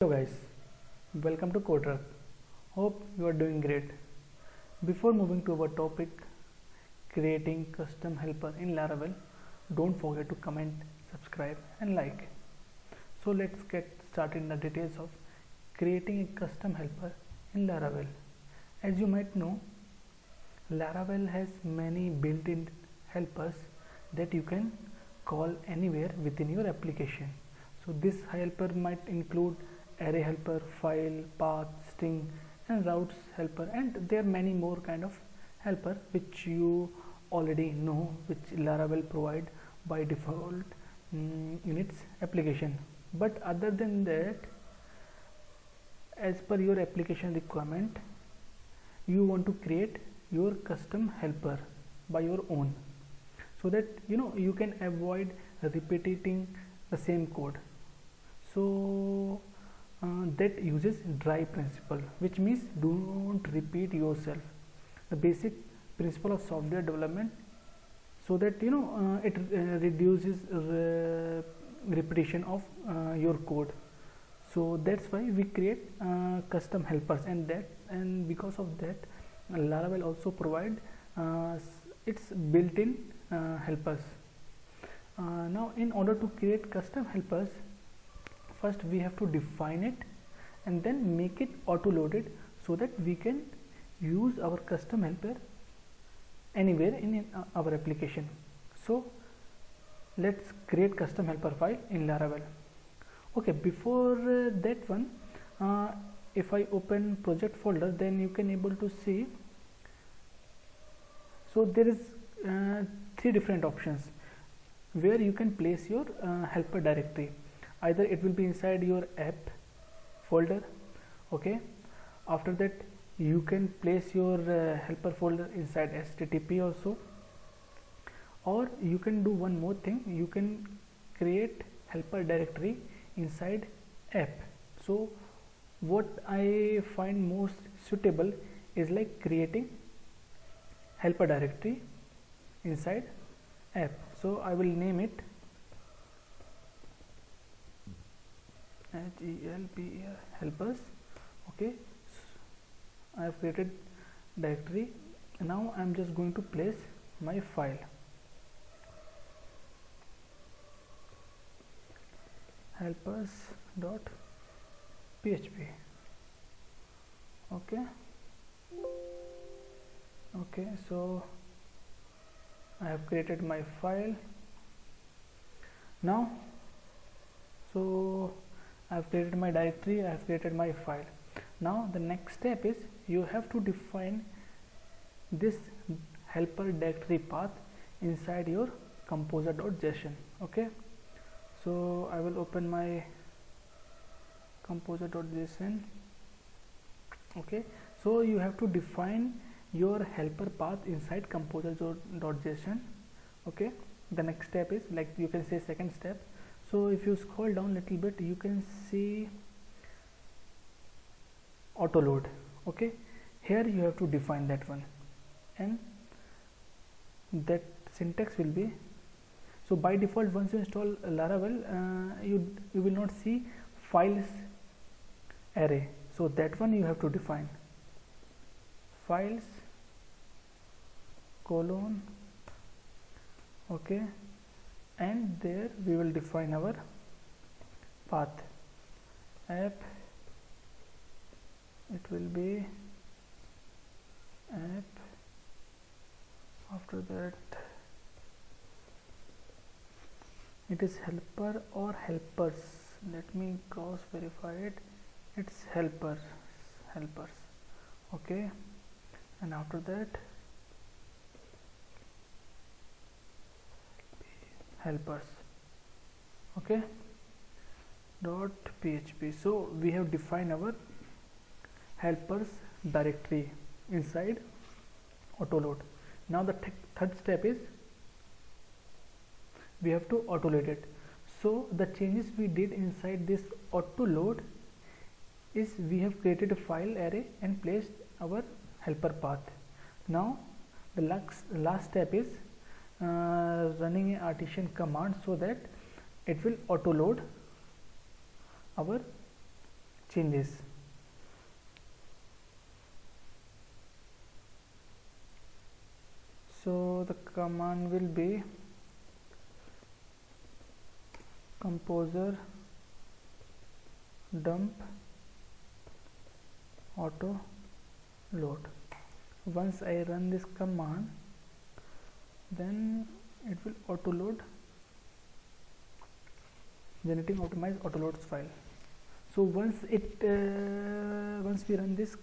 Hello guys, welcome to Coder. Hope you are doing great. Before moving to our topic, creating custom helper in Laravel, don't forget to comment, subscribe and like. So let's get started in the details of creating a custom helper in Laravel. As you might know, Laravel has many built-in helpers that you can call anywhere within your application. So this helper might include array helper, file, path, string and routes helper, and there are many more kind of helper which you already know, which Laravel provide by default in its application. But other than that, as per your application requirement, you want to create your custom helper by your own, so that you can avoid repeating the same code. So that uses dry principle, which means don't repeat yourself, the basic principle of software development, so that it reduces repetition of your code. So that's why we create custom helpers, and because of that Laravel also provide its built-in helpers. Now in order to create custom helpers, first we have to define it and then make it auto-loaded, so that we can use our custom helper anywhere in our application. So let's create custom helper file in Laravel. Okay, before that one, if I open project folder, then you can able to see, so there is three different options where you can place your helper directory. Either it will be inside your app folder, okay. After that you can place your helper folder inside HTTP also, or you can do one more thing, you can create helper directory inside app. So what I find most suitable is like creating helper directory inside app. So I will name it helpers. Okay, I have created directory. Now I am just going to place my file helpers.php. Okay, so I have created my file now. So I have created my directory, I have created my file. Now the next step is you have to define this helper directory path inside your composer.json. Okay, so I will open my composer.json. okay, so you have to define your helper path inside composer.json. okay, the next step is, like you can say, second step. So if you scroll down little bit, you can see auto load. Okay, here you have to define that one, and that syntax will be, so by default once you install Laravel, you will not see files array, so that one you have to define files colon. Okay, and there we will define our path app, it will be app. After that it is helper or helpers, let me cross verify it, it's helpers. Okay, and after that helpers. Okay, .php. so we have defined our helpers directory inside autoload. Now the third step is we have to autoload it. So the changes we did inside this autoload is we have created a file array and placed our helper path. Now the last step is running a artisan command, so that it will autoload our changes. So the command will be composer dump auto load. Once I run this command, then it will auto load, generating optimized auto loads file. So once we run this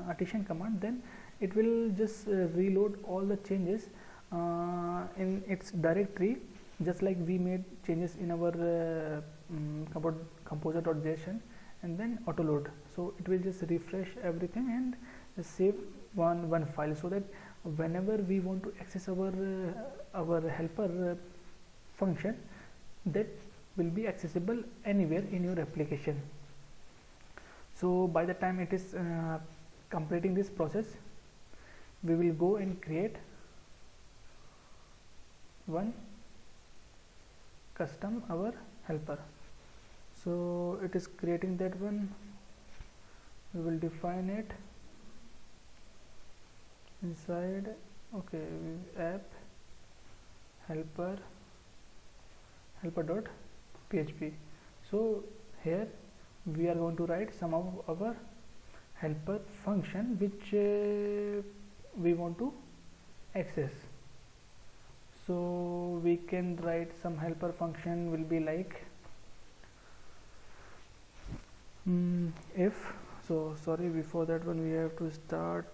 artisan command, then it will just reload all the changes in its directory, just like we made changes in our composer.json and then auto load. So it will just refresh everything and save one file, so that whenever we want to access our helper function, that will be accessible anywhere in your application. So by the time it is completing this process, we will go and create one custom our helper. So it is creating that one. We will define it inside, okay, app helper helper.php. So here we are going to write some of our helper function which we want to access. So we can write some helper function will be like if, so sorry, before that one we have to start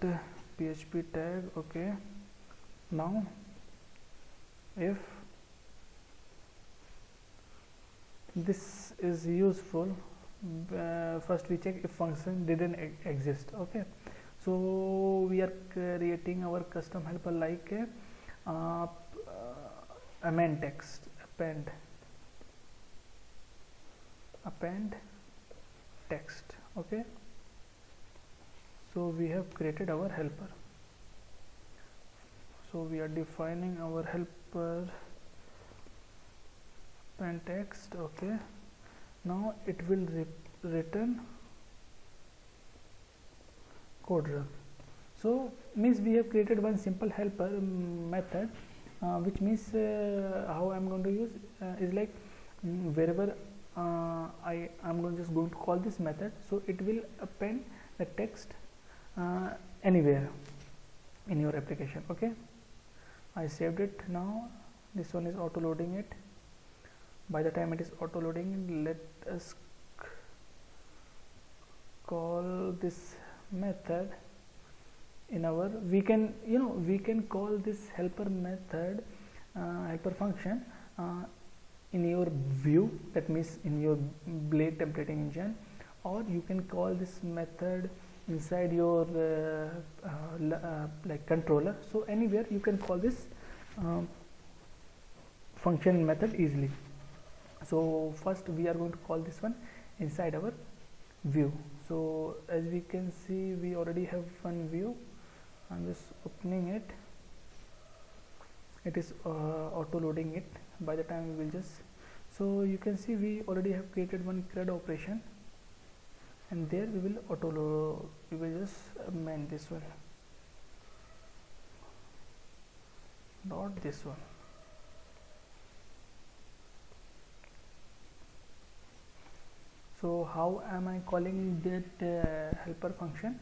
php tag. Okay, now if this is useful, first we check if function didn't exist. Okay, so we are creating our custom helper like append text, append text. Okay, so we have created our helper. So we are defining our helper append text. Okay, now it will return code rug. So means we have created one simple helper method, which means how I am going to use is like wherever I am just going to call this method, so it will append the text anywhere in your application. Okay, I saved it. Now this one is auto loading it. By the time it is auto loading, let us call this method in our, we can call this helper method helper function in your view, that means in your Blade templating engine, or you can call this method inside your like controller. So anywhere you can call this function method easily. So first we are going to call this one inside our view. So as we can see, we already have one view. I'm just opening it. It is auto loading it. By the time we will just, so you can see we already have created one CRUD operation, and there we will auto load. We will just amend this one, not this one. So how am I calling that helper function?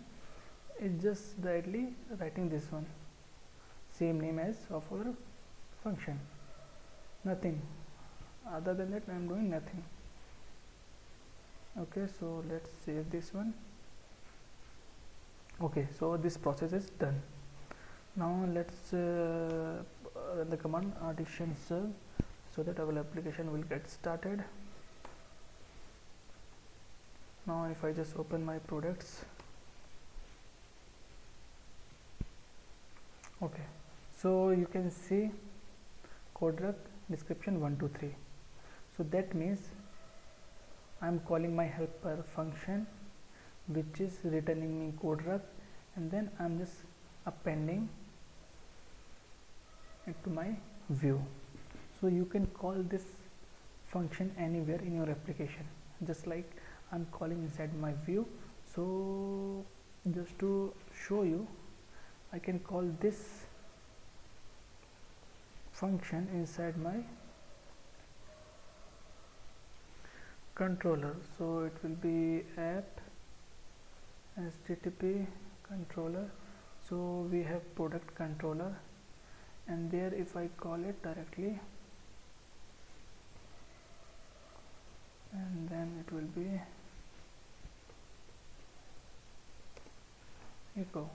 It's just directly writing this one, same name as of our function, nothing other than that. I am doing nothing. Okay, so let's save this one. Okay, so this process is done. Now let's run the command artisan serve, so that our application will get started. Now if I just open my products, okay, so you can see code rug description 1 2 3. So that means I am calling my helper function, which is returning me code rug, and then I am just appending it to my view. So you can call this function anywhere in your application, just like I'm calling inside my view. So just to show you, I can call this function inside my controller. So it will be app http controller. So we have product controller, and there if I call it directly, and then it will be echo.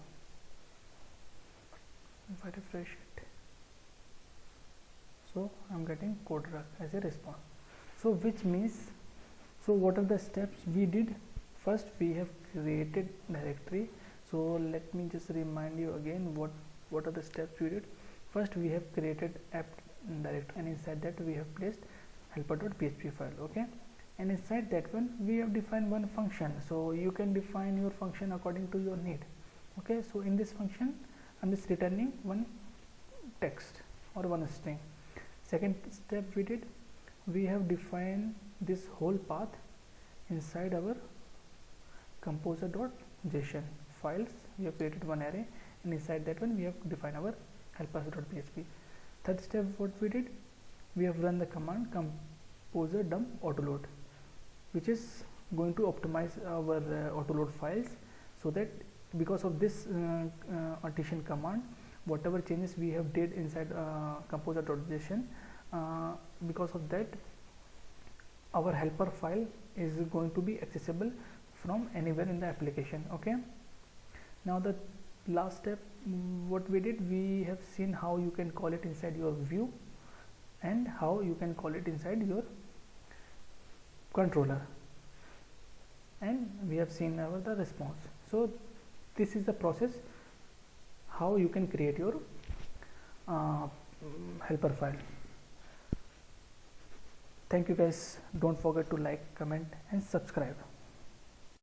If I refresh it, so I'm getting CodeRuck as a response. So which means, so what are the steps we did? First we have created directory. So let me just remind you again what are the steps we did. First we have created app directory, and inside that we have placed helper.php file. Okay, and inside that one we have defined one function. So you can define your function according to your need. Okay, so in this function I'm just returning one text or one string. Second step we did, we have defined this whole path inside our composer.json files. We have created one array, and inside that one we have defined our helpers.php. Third step what we did, we have run the command composer dump autoload, which is going to optimize our autoload files, so that because of this addition command, whatever changes we have did inside composer.json, because of that our helper file is going to be accessible from anywhere in the application. Okay, now the last step what we did, we have seen how you can call it inside your view and how you can call it inside your controller, and we have seen the response. So this is the process how you can create your helper file. Thank you guys. Don't forget to like, comment and subscribe.